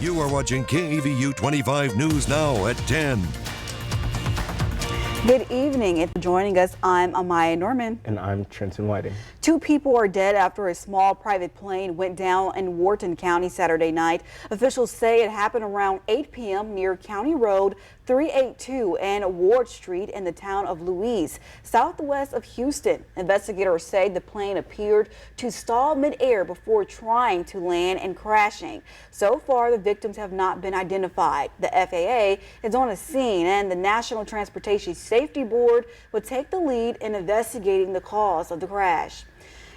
You are watching KEVU 25 News Now at 10. Good evening. If you're joining us, I'm Amaya Norman. And I'm Trenton Whiting. 2 people are dead after a small private plane went down in Wharton County Saturday night. Officials say it happened around 8 p.m. near County Road 382 and Ward Street in the town of Louise, southwest of Houston. Investigators say the plane appeared to stall midair before trying to land and crashing. So far, the victims have not been identified. The FAA is on the scene, and the National Transportation Safety Board will take the lead in investigating the cause of the crash.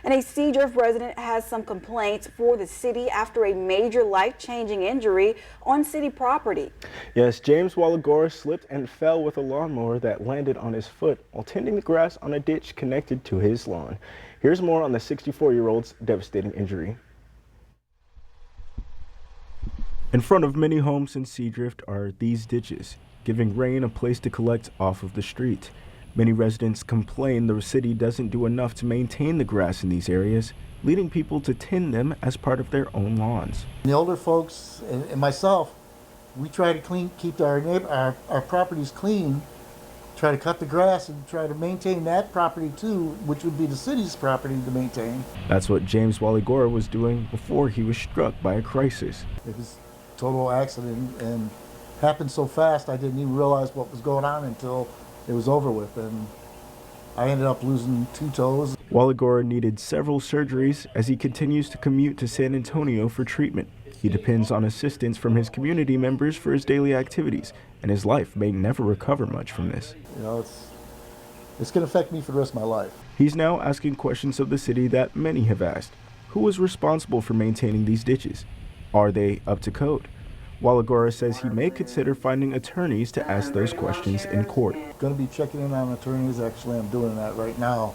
And a Seadrift resident has some complaints for the city after a major life-changing injury on city property. Yes, James Walagora slipped and fell with a lawnmower that landed on his foot while tending the grass on a ditch connected to his lawn. Here's more on the 64-year-old's devastating injury. In front of many homes in Seadrift are these ditches, giving rain a place to collect off of the street. Many residents complain the city doesn't do enough to maintain the grass in these areas, leading people to tend them as part of their own lawns. The older folks and myself, we try to keep our properties clean, try to cut the grass and try to maintain that property too, which would be the city's property to maintain. That's what James Walagora was doing before he was struck by a crisis. It was a total accident and happened so fast I didn't even realize what was going on until it was over with, and I ended up losing 2 toes. Walagora needed several surgeries as he continues to commute to San Antonio for treatment. He depends on assistance from his community members for his daily activities, and his life may never recover much from this. You know, it's going to affect me for the rest of my life. He's now asking questions of the city that many have asked. Who is responsible for maintaining these ditches? Are they up to code? Walagora says he may consider finding attorneys to ask those questions in court. Going to be checking in on attorneys. Actually, I'm doing that right now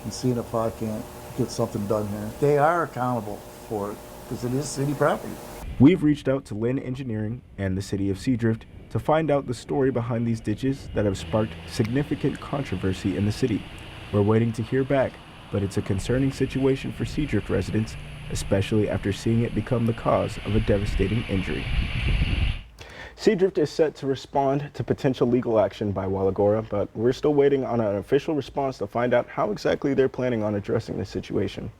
and seeing if I can't get something done here. They are accountable for it because it is city property. We've reached out to Lynn Engineering and the city of Seadrift to find out the story behind these ditches that have sparked significant controversy in the city. We're waiting to hear back, but it's a concerning situation for Seadrift residents, especially after seeing it become the cause of a devastating injury. Seadrift is set to respond to potential legal action by Walagora, but we're still waiting on an official response to find out how exactly they're planning on addressing the situation.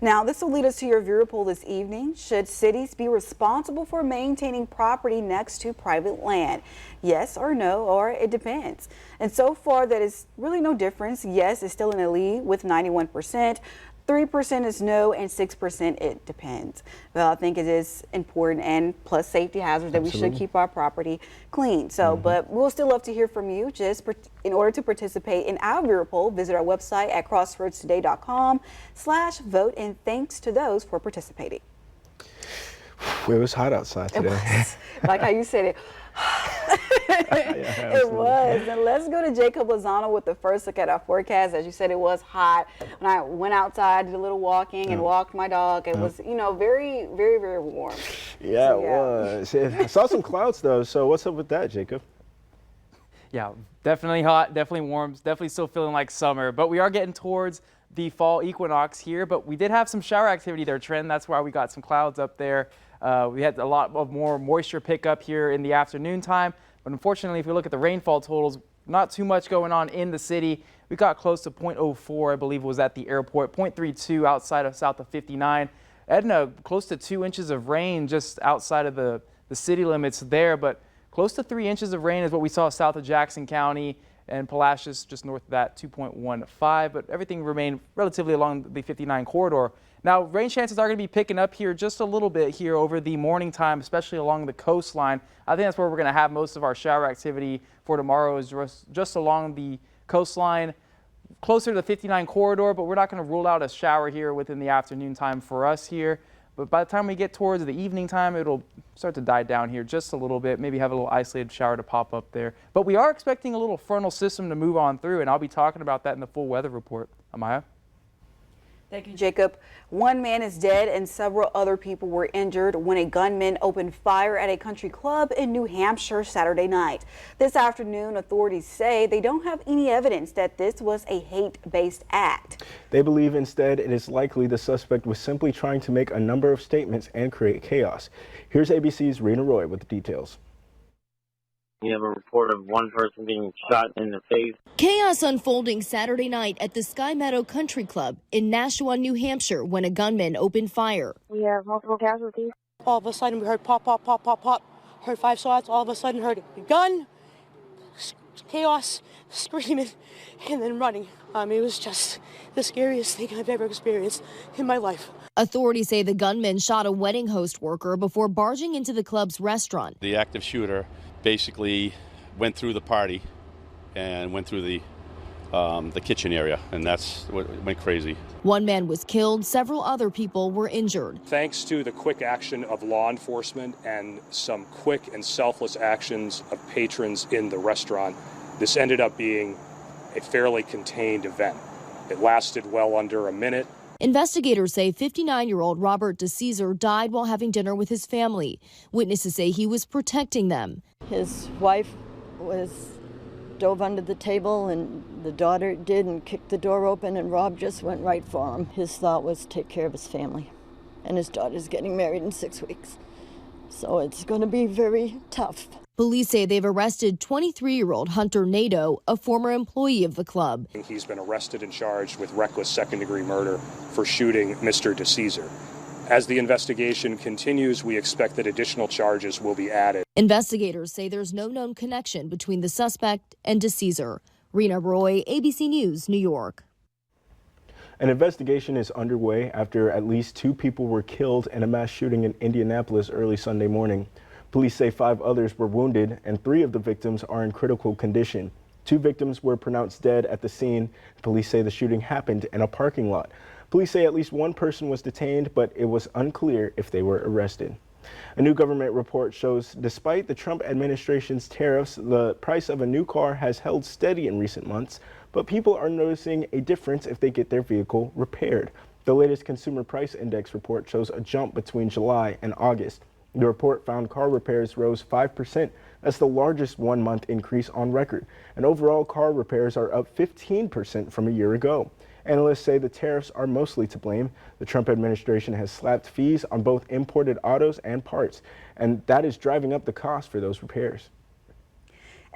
Now, this will lead us to your viewer poll this evening. Should cities be responsible for maintaining property next to private land? Yes or no, or it depends. And so far, that is really no difference. Yes is still in the lead with 91%. 3% is no, and 6% it depends. Well, I think it is important, and plus safety hazards, that we should keep our property clean. So, but we'll still love to hear from you. In order to participate in our viewer poll, visit our website at crossroadstoday.com/vote, and thanks to those for participating. It was hot outside today. It was, like how you said it. Yeah, it was. And let's go to Jacob Lozano with the first look at our forecast. As you said, it was hot. When I went outside, did a little walking and walked my dog, it was, you know, very, very, very warm. Yeah, so, it was. I saw some clouds though. So what's up with that, Jacob? Yeah, definitely hot, definitely warm, definitely still feeling like summer. But we are getting towards the fall equinox here. But we did have some shower activity there, Trent. That's why we got some clouds up there. We had a lot of more moisture pickup here in the afternoon time. But unfortunately, if we look at the rainfall totals, not too much going on in the city. We got close to 0.04, I believe, was at the airport, 0.32 outside of south of 59. Edna, close to 2 inches of rain just outside of the city limits there, but close to 3 inches of rain is what we saw south of Jackson County, and Palacios just north of that, 2.15, but everything remained relatively along the 59 corridor. Now, rain chances are going to be picking up here just a little bit here over the morning time, especially along the coastline. I think that's where we're going to have most of our shower activity for tomorrow, is just along the coastline, closer to the 59 corridor, but we're not going to rule out a shower here within the afternoon time for us here. But by the time we get towards the evening time, it'll start to die down here just a little bit, maybe have a little isolated shower to pop up there. But we are expecting a little frontal system to move on through, and I'll be talking about that in the full weather report. Amaya? Thank you, Jacob. One man is dead and several other people were injured when a gunman opened fire at a country club in New Hampshire Saturday night. This afternoon, authorities say they don't have any evidence that this was a hate-based act. They believe instead it is likely the suspect was simply trying to make a number of statements and create chaos. Here's ABC's Rena Roy with the details. We have a report of one person being shot in the face. Chaos unfolding Saturday night at the Sky Meadow Country Club in Nashua, New Hampshire, when a gunman opened fire. We have multiple casualties. All of a sudden, we heard pop, pop, pop, pop, pop. Heard 5 shots. All of a sudden, heard a gun, chaos, screaming, and then running. It was just the scariest thing I've ever experienced in my life. Authorities say the gunman shot a wedding host worker before barging into the club's restaurant. The active shooter basically went through the party and went through the kitchen area, and that's what went crazy. One man was killed, several other people were injured. Thanks to the quick action of law enforcement and some quick and selfless actions of patrons in the restaurant, this ended up being a fairly contained event. It lasted well under a minute. Investigators say 59-year-old Robert DeCesar died while having dinner with his family. Witnesses say he was protecting them. His wife dove under the table, and the daughter did, and kicked the door open, and Rob just went right for him. His thought was take care of his family, and his daughter's getting married in 6 weeks. So it's going to be very tough. Police say they've arrested 23-year-old Hunter Nadeau, a former employee of the club. He's been arrested and charged with reckless second-degree murder for shooting Mr. DeCesar. As the investigation continues, we expect that additional charges will be added. Investigators say there's no known connection between the suspect and DeCesar. Rena Roy, ABC News, New York. An investigation is underway after at least 2 people were killed in a mass shooting in Indianapolis early Sunday morning. Police say 5 others were wounded and 3 of the victims are in critical condition. 2 victims were pronounced dead at the scene. Police say the shooting happened in a parking lot. Police say at least 1 person was detained, but it was unclear if they were arrested. A new government report shows despite the Trump administration's tariffs, the price of a new car has held steady in recent months, but people are noticing a difference if they get their vehicle repaired. The latest Consumer Price Index report shows a jump between July and August. The report found car repairs rose 5%. That's the largest one-month increase on record. And overall, car repairs are up 15% from a year ago. Analysts say the tariffs are mostly to blame. The Trump administration has slapped fees on both imported autos and parts, and that is driving up the cost for those repairs.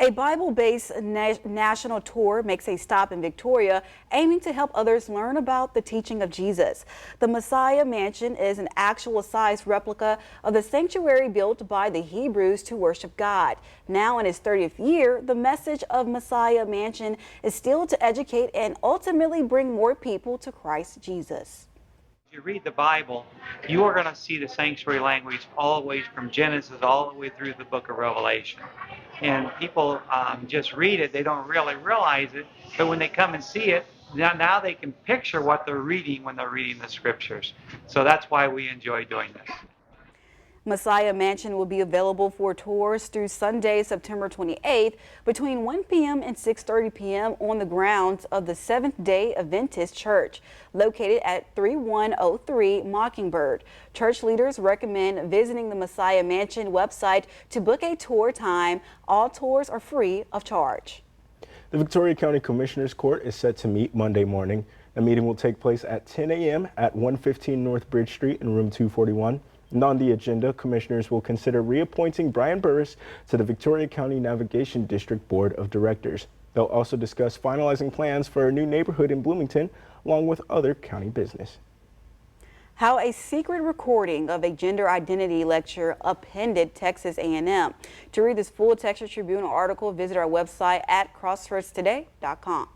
A Bible-based national tour makes a stop in Victoria, aiming to help others learn about the teaching of Jesus. The Messiah Mansion is an actual-sized replica of the sanctuary built by the Hebrews to worship God. Now in its 30th year, the message of Messiah Mansion is still to educate and ultimately bring more people to Christ Jesus. If you read the Bible, you are going to see the sanctuary language all the way from Genesis all the way through the book of Revelation. And people just read it, they don't really realize it, but when they come and see it, now they can picture what they're reading when they're reading the scriptures. So that's why we enjoy doing this. Messiah Mansion will be available for tours through Sunday, September 28th between 1 p.m. and 6:30 p.m. on the grounds of the Seventh-day Adventist Church, located at 3103 Mockingbird. Church leaders recommend visiting the Messiah Mansion website to book a tour time. All tours are free of charge. The Victoria County Commissioner's Court is set to meet Monday morning. The meeting will take place at 10 a.m. at 115 North Bridge Street in room 241. And on the agenda, commissioners will consider reappointing Brian Burris to the Victoria County Navigation District Board of Directors. They'll also discuss finalizing plans for a new neighborhood in Bloomington, along with other county business. How a secret recording of a gender identity lecture upended Texas A&M. To read this full Texas Tribune article, visit our website at crossroadstoday.com.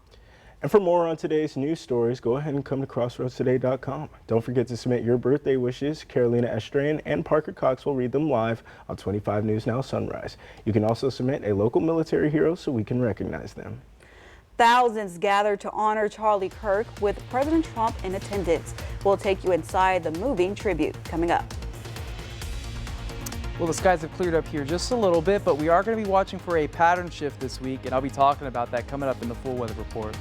And for more on today's news stories, go ahead and come to crossroadstoday.com. Don't forget to submit your birthday wishes. Carolina Estrain and Parker Cox will read them live on 25 News Now Sunrise. You can also submit a local military hero so we can recognize them. Thousands gathered to honor Charlie Kirk with President Trump in attendance. We'll take you inside the moving tribute coming up. Well, the skies have cleared up here just a little bit, but we are going to be watching for a pattern shift this week, and I'll be talking about that coming up in the full weather report.